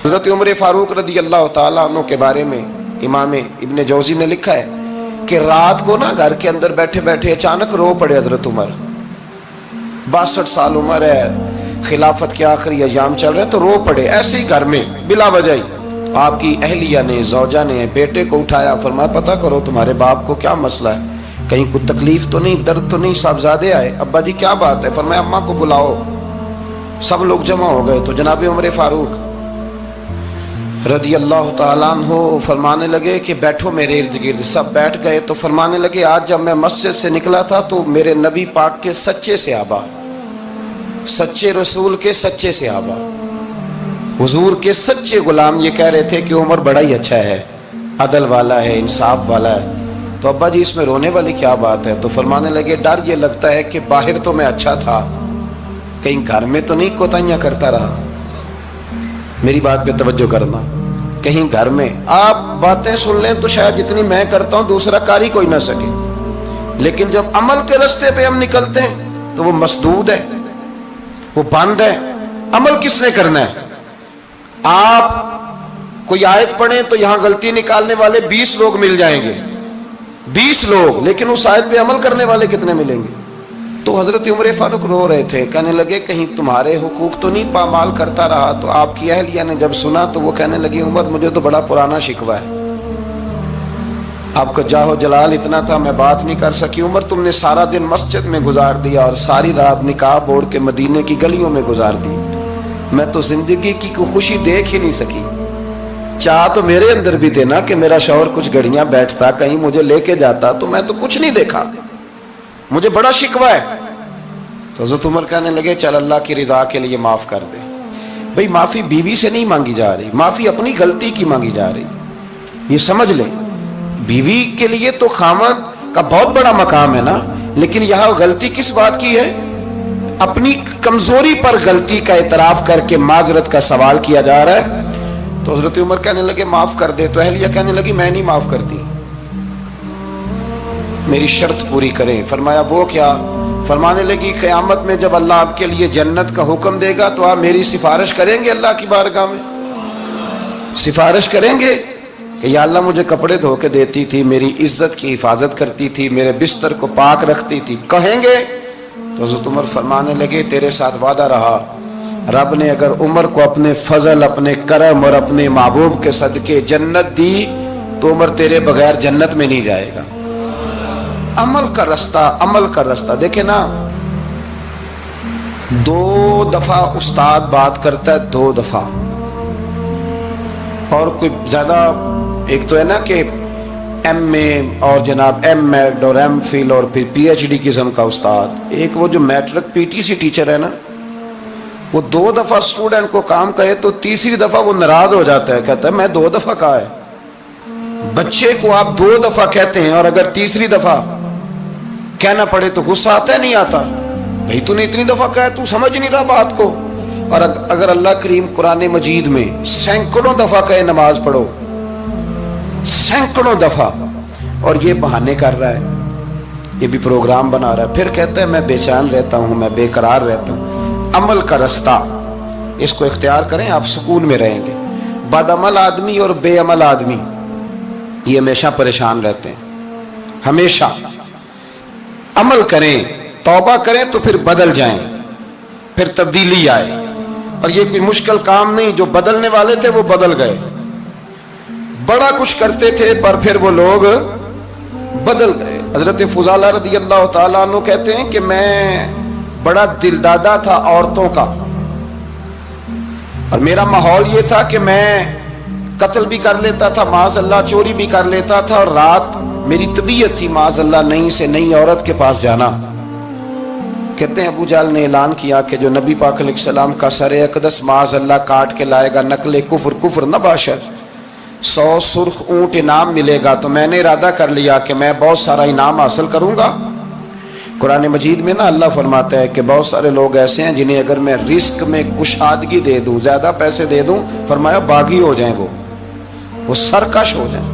حضرت عمر فاروق رضی اللہ تعالیٰ عنہ کے بارے میں امام ابن جوزی نے لکھا ہے کہ رات کو نا گھر کے اندر بیٹھے بیٹھے اچانک رو پڑے حضرت عمر. 62 سال عمر ہے, خلافت کے آخری ایام چل رہے ہیں, تو رو پڑے ایسے ہی گھر میں بلا وجہ ہی. آپ کی اہلیہ نے, زوجہ نے بیٹے کو اٹھایا, فرمایا پتہ کرو تمہارے باپ کو کیا مسئلہ ہے, کہیں کوئی تکلیف تو نہیں, درد تو نہیں, صاحبزادے آئے. ابا جی کیا بات ہے؟ فرمایا اماں کو بلاؤ. سب لوگ جمع ہو گئے تو جناب عمر فاروق رضی اللہ تعالیٰ عنہ فرمانے لگے کہ بیٹھو میرے ارد گرد. سب بیٹھ گئے تو فرمانے لگے آج جب میں مسجد سے نکلا تھا تو میرے نبی پاک کے سچے صحابہ, سچے رسول کے سچے صحابہ, حضور کے سچے غلام یہ کہہ رہے تھے کہ عمر بڑا ہی اچھا ہے, عدل والا ہے, انصاف والا ہے. تو ابا جی اس میں رونے والی کیا بات ہے؟ تو فرمانے لگے ڈر یہ لگتا ہے کہ باہر تو میں اچھا تھا, کہیں گھر میں تو نہیں کوتاہیاں کرتا رہا. میری بات پہ توجہ کرنا. کہیں گھر میں آپ باتیں سن لیں تو شاید جتنی میں کرتا ہوں دوسرا کاری کوئی نہ سکے, لیکن جب عمل کے راستے پہ ہم نکلتے ہیں تو وہ مسدود ہے, وہ بند ہے. عمل کس نے کرنا ہے؟ آپ کوئی آیت پڑھیں تو یہاں غلطی نکالنے والے 20 لوگ مل جائیں گے, 20 لوگ, لیکن اس آیت پہ عمل کرنے والے کتنے ملیں گے؟ تو حضرت عمر فاروق رو رہے تھے, کہنے لگے کہیں تمہارے حقوق تو نہیں پامال کرتا رہا. تو آپ کی اہلیہ نے جب سنا تو وہ کہنے لگی عمر مجھے تو بڑا پرانا شکوہ ہے, آپ کا جاہ و جلال اتنا تھا میں بات نہیں کر سکی. عمر تم نے سارا دن مسجد میں گزار دیا اور ساری رات نقاب اوڑھ کے مدینے کی گلیوں میں گزار دی, میں تو زندگی کی کوئی خوشی دیکھ ہی نہیں سکی. چاہ تو میرے اندر بھی تھے نا کہ میرا شوہر کچھ گھڑیاں بیٹھتا, کہیں مجھے لے کے جاتا, تو میں تو کچھ نہیں دیکھا, مجھے بڑا شکوہ ہے. تو حضرت عمر کہنے لگے چل اللہ کی رضا کے لیے معاف کر دے. بھئی معافی بیوی سے نہیں مانگی جا رہی, معافی اپنی غلطی کی مانگی جا رہی. یہ سمجھ لیں, بیوی کے لیے تو خامد کا بہت بڑا مقام ہے نا, لیکن یہاں غلطی کس بات کی ہے؟ اپنی کمزوری پر غلطی کا اعتراف کر کے معذرت کا سوال کیا جا رہا ہے. تو حضرت عمر کہنے لگے معاف کر دے. تو اہلیہ کہنے لگی میں نہیں معاف کرتی, میری شرط پوری کریں. فرمایا وہ کیا؟ فرمانے لگی قیامت میں جب اللہ آپ کے لیے جنت کا حکم دے گا تو آپ میری سفارش کریں گے اللہ کی بارگاہ میں؟ سفارش کریں گے کہ یا اللہ مجھے کپڑے دھو کے دیتی تھی, میری عزت کی حفاظت کرتی تھی, میرے بستر کو پاک رکھتی تھی, کہیں گے؟ تو حضرت عمر فرمانے لگے تیرے ساتھ وعدہ رہا, رب نے اگر عمر کو اپنے فضل, اپنے کرم اور اپنے محبوب کے صدقے جنت دی تو عمر تیرے بغیر جنت میں نہیں جائے گا. عمل کا رستہ, عمل کا رستہ. دیکھیں نا, 2 دفعہ استاد بات کرتا ہے, 2 دفعہ, اور کوئی زیادہ, ایک تو ہے نا کہ ایم اے اور جناب ایم ایڈ اور ایم فل اور پھر پی ایچ ڈی قسم کا استاد. ایک وہ جو matric P T C teacher ہے نا, وہ 2 دفعہ اسٹوڈنٹ کو کام کہے تو تیسری دفعہ وہ ناراض ہو جاتا ہے, کہتا ہے میں 2 دفعہ کہا ہے. بچے کو آپ 2 دفعہ کہتے ہیں اور اگر تیسری دفعہ کہنا پڑے تو غصہ آتا ہے نہیں آتا؟ بھئی تو نے اتنی دفعہ کہا ہے, تو سمجھ نہیں رہا بات کو. اور اگر اللہ کریم قرآن مجید میں سینکڑوں دفعہ کہے نماز پڑھو, سینکڑوں دفعہ, اور یہ بہانے کر رہا ہے, یہ بھی پروگرام بنا رہا ہے, پھر کہتا ہے میں بے چین رہتا ہوں, میں بے قرار رہتا ہوں. عمل کا رستہ اس کو اختیار کریں, آپ سکون میں رہیں گے. بد عمل آدمی اور بے عمل آدمی یہ ہمیشہ پریشان رہتے ہیں, ہمیشہ. عمل کریں, توبہ کریں تو پھر بدل جائیں, پھر تبدیلی آئے. اور یہ کوئی مشکل کام نہیں, جو بدلنے والے تھے وہ بدل گئے. بڑا کچھ کرتے تھے پر پھر وہ لوگ بدل گئے. حضرت فضالہ رضی اللہ تعالیٰ عنہ کہتے ہیں کہ میں بڑا دلدادہ تھا عورتوں کا, اور میرا ماحول یہ تھا کہ میں قتل بھی کر لیتا تھا معاذ اللہ, چوری بھی کر لیتا تھا, اور رات میری طبیعت تھی معاذ اللہ نئی سے نئی عورت کے پاس جانا. کہتے ہیں ابو جہل نے اعلان کیا کہ جو نبی پاک علیہ السلام کا سر اقدس معاذ اللہ کاٹ کے لائے گا, نقل کفر, کفر نہ باشد, 100 سرخ اونٹ انعام ملے گا. تو میں نے ارادہ کر لیا کہ میں بہت سارا انعام حاصل کروں گا. قرآن مجید میں نا اللہ فرماتا ہے کہ بہت سارے لوگ ایسے ہیں جنہیں اگر میں رزق میں کشادگی دے دوں, زیادہ پیسے دے دوں, فرمایا باغی ہو جائیں, وہ سرکش ہو جائیں.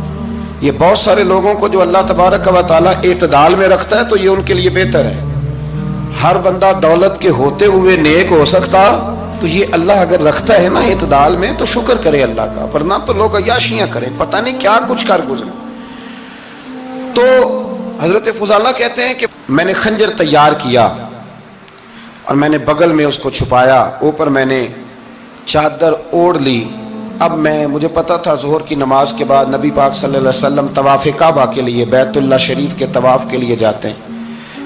یہ بہت سارے لوگوں کو جو اللہ تبارک و تعالیٰ اعتدال میں رکھتا ہے تو یہ ان کے لیے بہتر ہے. ہر بندہ دولت کے ہوتے ہوئے نیک ہو سکتا تو یہ اللہ اگر رکھتا ہے نا اعتدال میں تو شکر کرے اللہ کا، ورنہ تو لوگ عیاشیاں کریں، پتہ نہیں کیا کچھ کر گزرے۔ تو حضرت فضالہ کہتے ہیں کہ میں نے خنجر تیار کیا اور میں نے بغل میں اس کو چھپایا، اوپر میں نے چادر اوڑھ لی۔ اب مجھے پتا تھا ظہر کی نماز کے بعد نبی پاک صلی اللہ علیہ وسلم طواف کعبہ کے لیے، بیت اللہ شریف کے طواف کے لیے جاتے ہیں۔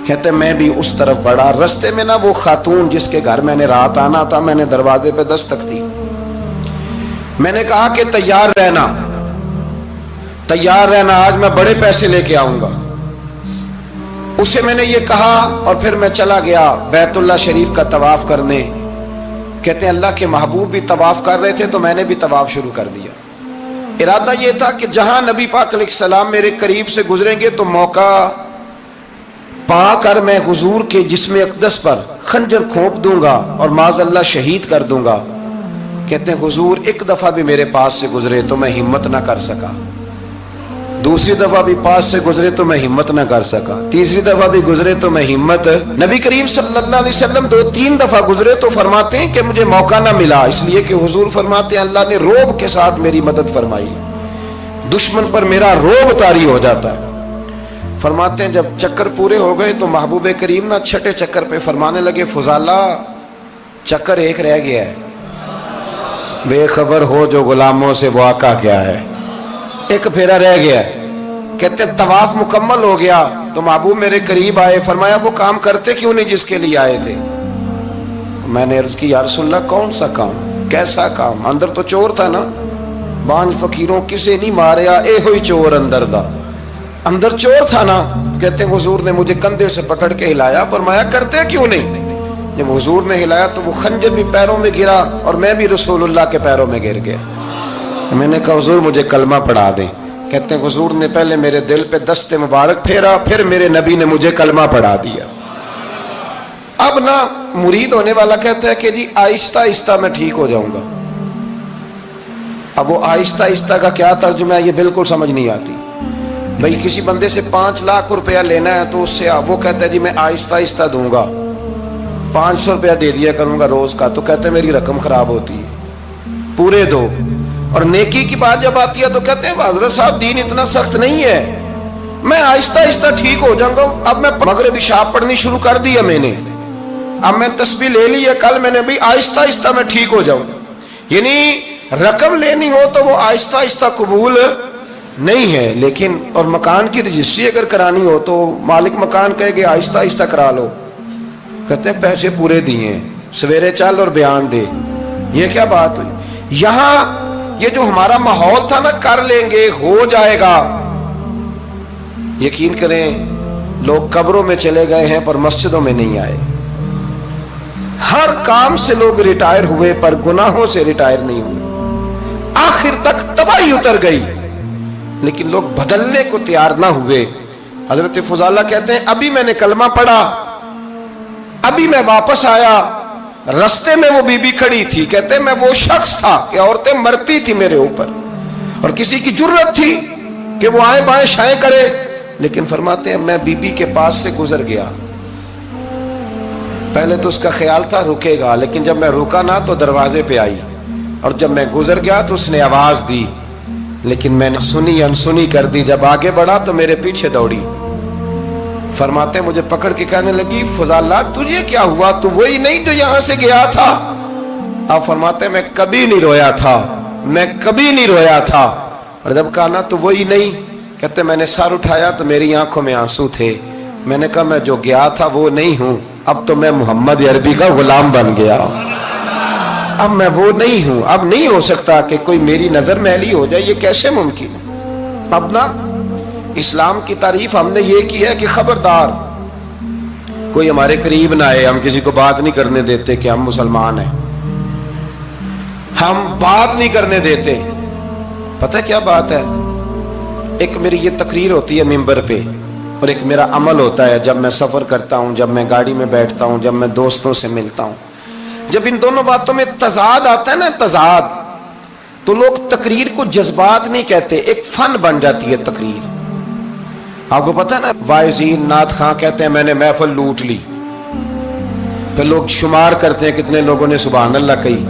کہتے ہیں میں بھی اس طرف بڑھا، رستے میں نا وہ خاتون جس کے گھر میں نے رات آنا تھا، میں نے دروازے پہ دستک دی، میں نے کہا کہ تیار رہنا، تیار رہنا، آج میں بڑے پیسے لے کے آؤں گا۔ اسے میں نے یہ کہا اور پھر میں چلا گیا بیت اللہ شریف کا طواف کرنے۔ کہتے ہیں اللہ کے محبوب بھی طواف کر رہے تھے تو میں نے بھی طواف شروع کر دیا۔ ارادہ یہ تھا کہ جہاں نبی پاک علیہ السلام میرے قریب سے گزریں گے تو موقع پا کر میں حضور کے جسم اقدس پر خنجر کھونپ دوں گا اور معاذ اللہ شہید کر دوں گا۔ کہتے ہیں حضور ایک دفعہ بھی میرے پاس سے گزرے تو میں ہمت نہ کر سکا، دوسری دفعہ بھی پاس سے گزرے تو میں ہمت نہ کر سکا، تیسری دفعہ بھی گزرے تو میں ہمت، نبی کریم صلی اللہ علیہ وسلم 2-3 دفعہ گزرے تو فرماتے ہیں کہ مجھے موقع نہ ملا، اس لیے کہ حضور فرماتے ہیں اللہ نے روب کے ساتھ میری مدد فرمائی، دشمن پر میرا روب طاری ہو جاتا ہے۔ فرماتے ہیں جب چکر پورے ہو گئے تو محبوب کریم نہ چھٹے چکر پہ فرمانے لگے فضالہ چکر ایک رہ گیا ہے، بے خبر ہو جو غلاموں سے وہ آقا کیا ہے، ایک پھیرا رہ گیا۔ کہتے طواف مکمل ہو گیا تو محبوب میرے قریب آئے، فرمایا وہ کام کرتے کیوں نہیں جس کے لیے آئے تھے؟ میں نے عرض کی یا رسول اللہ کون سا کام، کیسا کام؟ اندر تو چور تھا نا، بانج فقیروں کسے نہیں ماریا اے ہوئی چور اندر دا، اندر چور تھا نا۔ کہتے ہیں حضور نے مجھے کندھے سے پکڑ کے ہلایا، فرمایا کرتے کیوں نہیں؟ جب حضور نے ہلایا تو وہ خنجر بھی پیروں میں گرا اور میں بھی رسول اللہ کے پیروں میں گر گیا۔ میں نے کہا حضور مجھے کلمہ پڑھا دیں۔ کہتے ہیں حضور نے پہلے میرے دل پہ دست مبارک پھیرا، پھر میرے نبی نے مجھے کلمہ پڑھا دیا۔ اب نا مرید ہونے والا کہتا ہے کہ جی آہستہ آہستہ میں ٹھیک ہو جاؤں گا۔ اب وہ آہستہ آہستہ کا کیا ترجمہ ہے یہ بالکل سمجھ نہیں آتی۔ بھئی کسی بندے سے 5 لاکھ روپیہ لینا ہے تو اس سے وہ کہتا ہے جی میں آہستہ آہستہ دوں گا، 500 روپیہ دے دیا کروں گا روز کا، تو کہتے ہیں میری رقم خراب ہوتی ہے، پورے دو۔ اور نیکی کی بات جب آتی ہے تو کہتے ہیں حضرت صاحب دین اتنا سخت نہیں ہے، میں آہستہ آہستہ ٹھیک ہو جاؤں گا۔ اب میں مغربی شاب پڑھنی شروع کر دی ہے میں نے، اب میں تسبیح لے لی ہے، کل میں نے بھی آہستہ آہستہ میں ٹھیک ہو جاؤں۔ یعنی رقم لینی ہو تو وہ آہستہ آہستہ قبول نہیں ہے، لیکن اور مکان کی رجسٹری اگر کرانی ہو تو مالک مکان کہے کہ آہستہ آہستہ کرا لو، کہتے ہیں پیسے پورے دیے، سویرے چل اور بیان دے۔ یہ کیا بات ہوئی؟ یہاں یہ جو ہمارا ماحول تھا نا کر لیں گے ہو جائے گا، یقین کریں لوگ قبروں میں چلے گئے ہیں پر مسجدوں میں نہیں آئے، ہر کام سے لوگ ریٹائر ہوئے پر گناہوں سے ریٹائر نہیں ہوئے، آخر تک تباہی اتر گئی لیکن لوگ بدلنے کو تیار نہ ہوئے۔ حضرت فضالہ کہتے ہیں ابھی میں نے کلمہ پڑھا، ابھی میں واپس آیا، رستے میں وہ بی بی کھڑی تھی، کہتے ہیں میں وہ شخص تھا کہ عورتیں مرتی تھی میرے اوپر اور کسی کی جرت تھی کہ وہ آئیں بائیں شائیں کرے، لیکن فرماتے ہیں میں بی بی کے پاس سے گزر گیا، پہلے تو اس کا خیال تھا رکے گا، لیکن جب میں رکا نہ تو دروازے پہ آئی، اور جب میں گزر گیا تو اس نے آواز دی، لیکن میں نے سنی انسنی کر دی، جب آگے بڑھا تو میرے پیچھے دوڑی۔ فرماتے ہیں مجھے پکڑ کے کہنے لگی فضالہ تجھے کیا ہوا، تو وہی نہیں جو یہاں سے گیا تھا؟ آپ فرماتے ہیں میں کبھی نہیں رویا تھا، میں کبھی نہیں رویا تھا، اور جب کہا نا تو وہی نہیں، کہتے میں نے سر اٹھایا تو میری آنکھوں میں آنسو تھے، میں نے کہا میں جو گیا تھا وہ نہیں ہوں، اب تو میں محمد عربی کا غلام بن گیا، اب میں وہ نہیں ہوں، اب نہیں ہو سکتا کہ کوئی میری نظر میلی ہو جائے، یہ کیسے ممکن ہے؟ اب نا اسلام کی تعریف ہم نے یہ کی ہے کہ خبردار کوئی ہمارے قریب نہ آئے، ہم کسی کو بات نہیں کرنے دیتے کہ ہم مسلمان ہیں، ہم بات نہیں کرنے دیتے۔ پتہ کیا بات ہے، ایک میری یہ تقریر ہوتی ہے ممبر پہ، اور ایک میرا عمل ہوتا ہے جب میں سفر کرتا ہوں، جب میں گاڑی میں بیٹھتا ہوں، جب میں دوستوں سے ملتا ہوں، جب ان دونوں باتوں میں تضاد آتا ہے نا، تضاد، تو لوگ تقریر کو جذبات نہیں کہتے، ایک فن بن جاتی ہے تقریر۔ آپ کو پتہ ہے نا وائزین نعت خواں کہتے ہیں میں نے محفل لوٹ لی، پھر لوگ شمار کرتے ہیں کتنے لوگوں نے سبحان اللہ کہی،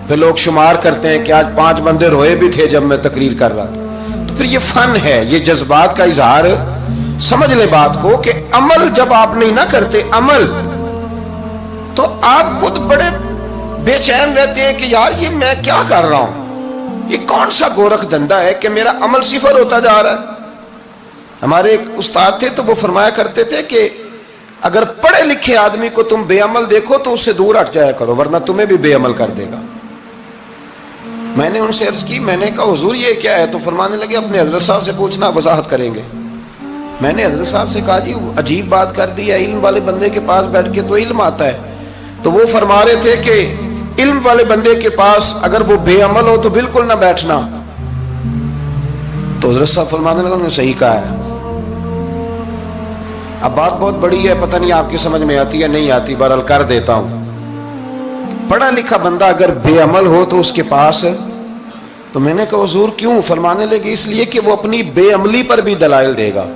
پھر لوگ شمار کرتے ہیں کہ آج 5 بندے روئے بھی تھے جب میں تقریر کر رہا تھا۔ تو پھر یہ فن ہے، یہ جذبات کا اظہار۔ سمجھ لیں بات کو کہ عمل جب آپ نہیں نہ کرتے عمل، تو آپ خود بڑے بے چین رہتے ہیں کہ یار یہ میں کیا کر رہا ہوں، یہ کون سا گورکھ دھندا ہے کہ میرا عمل صفر ہوتا جا رہا ہے۔ ہمارے ایک استاد تھے تو وہ فرمایا کرتے تھے کہ اگر پڑھے لکھے آدمی کو تم بے عمل دیکھو تو اس سے دور ہٹ جایا کرو، ورنہ تمہیں بھی بے عمل کر دے گا۔ میں نے ان سے عرض کی، میں نے کہا حضور یہ کیا ہے؟ تو فرمانے لگے اپنے حضرت صاحب سے پوچھنا، وضاحت کریں گے۔ میں نے حضرت صاحب سے کہا جی عجیب بات کر دی ہے، علم والے بندے کے پاس بیٹھ کے تو علم آتا ہے۔ تو وہ فرما رہے تھے کہ علم والے بندے کے پاس اگر وہ بے عمل ہو تو بالکل نہ بیٹھنا۔ تو حضرت صاحب فرمانے لگا انہوں نے صحیح کہا ہے۔ اب بات بہت بڑی ہے، پتہ نہیں آپ کی سمجھ میں آتی ہے نہیں آتی، بہرحال کر دیتا ہوں۔ پڑھا لکھا بندہ اگر بے عمل ہو تو اس کے پاس، تو میں نے کہا حضور کیوں؟ فرمانے لگے اس لیے کہ وہ اپنی بے عملی پر بھی دلائل دے گا۔